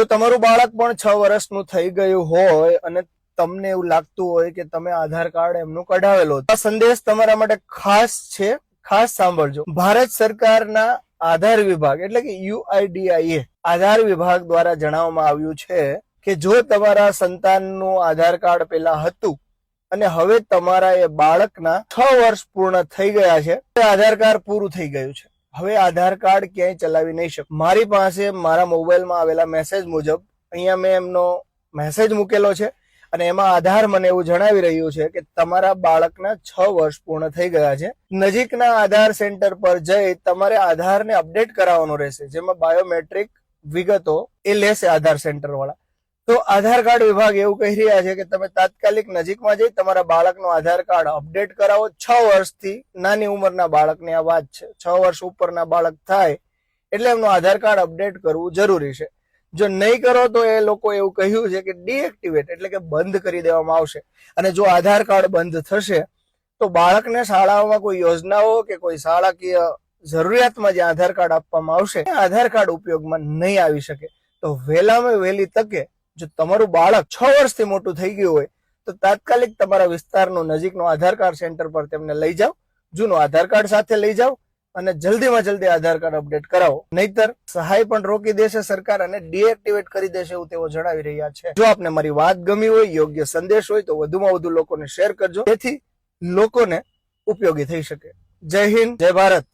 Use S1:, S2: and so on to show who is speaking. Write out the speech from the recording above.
S1: જો તમારું બાળક પણ 6 વર્ષનું થઈ ગયું હોય અને તમને એવું લાગતું હોય કે તમે આધાર કાર્ડ એમનું કઢાવેલો, આ સંદેશ તમારા માટે ખાસ છે, ખાસ સાંભળજો. ભારત સરકારના આધાર વિભાગ એટલે કે UIDAI આધાર વિભાગ દ્વારા જણાવવામાં આવ્યું છે કે જો તમારા સંતાનનું આધાર કાર્ડ પહેલા હતું અને હવે તમારા એ બાળકના 6 વર્ષ પૂર્ણ થઈ ગયા છે, આધાર કાર્ડ પૂરું થઈ ગયું છે, હવે આધાર કાર્ડ ક્યાંય ચલાવી નહીં શકો. મારી પાસે મારા મોબાઈલમાં આવેલા મેસેજ મુજબ અહીંયા મેં એમનો મેસેજ મૂકેલો છે અને એમાં આધાર મને એવું જણાવી રહ્યું છે કે તમારા બાળકના 6 વર્ષ પૂર્ણ થઈ ગયા છે. નજીકના આધાર સેન્ટર પર જઈ તમારે આધારને અપડેટ કરાવવાનું રહેશે, જેમાં બાયોમેટ્રિક વિગતો એ લેશે આધાર સેન્ટર વાળા. તો આધાર કાર્ડ વિભાગ એવું કહી રહ્યા છે કે તમે તાત્કાલિક નજીકમાં જઈ તમારા બાળકનું આધાર કાર્ડ અપડેટ કરાવો. 6 વર્ષથી નાની ઉંમરના બાળકની આ વાત છે. 6 વર્ષ ઉપરના બાળક થાય એટલે એમનું આધાર કાર્ડ અપડેટ કરવું જરૂરી છે. જો નહીં કરો તો એ લોકો એવું કહ્યું છે કે ડીએક્ટિવેટ એટલે કે બંધ કરી દેવામાં આવશે. અને જો આધાર કાર્ડ બંધ થશે તો બાળકને શાળાઓમાં કોઈ યોજનાઓ કે કોઈ શાળાકીય જરૂરિયાતમાં જે આધાર કાર્ડ આપવામાં આવશે આધાર કાર્ડ ઉપયોગમાં નહીં આવી શકે. તો વહેલામાં વહેલી તકે જો તમારું બાળક 6 વર્ષથી મોટું થઈ ગયું હોય તો તાત્કાલિક તમારા વિસ્તારનું નજીકનું આધાર કાર્ડ સેન્ટર પર તેમને લઈ જાઓ, જૂનું આધાર કાર્ડ સાથે લઈ જાઓ અને જલ્દીમાં જલ્દી આધાર કાર્ડ અપડેટ કરાવો. નહીતર સહાય પણ રોકી દેશે સરકાર અને ડીએક્ટિવેટ કરી દેશે એવું તેઓ જણાવી રહ્યા છે. જો આપને મારી વાત ગમી હોય, યોગ્ય સંદેશ હોય તો વધુમાં વધુ લોકોને શેર કરજો, જેથી લોકોને ઉપયોગી થઈ શકે. જય હિન્દ, જય ભારત.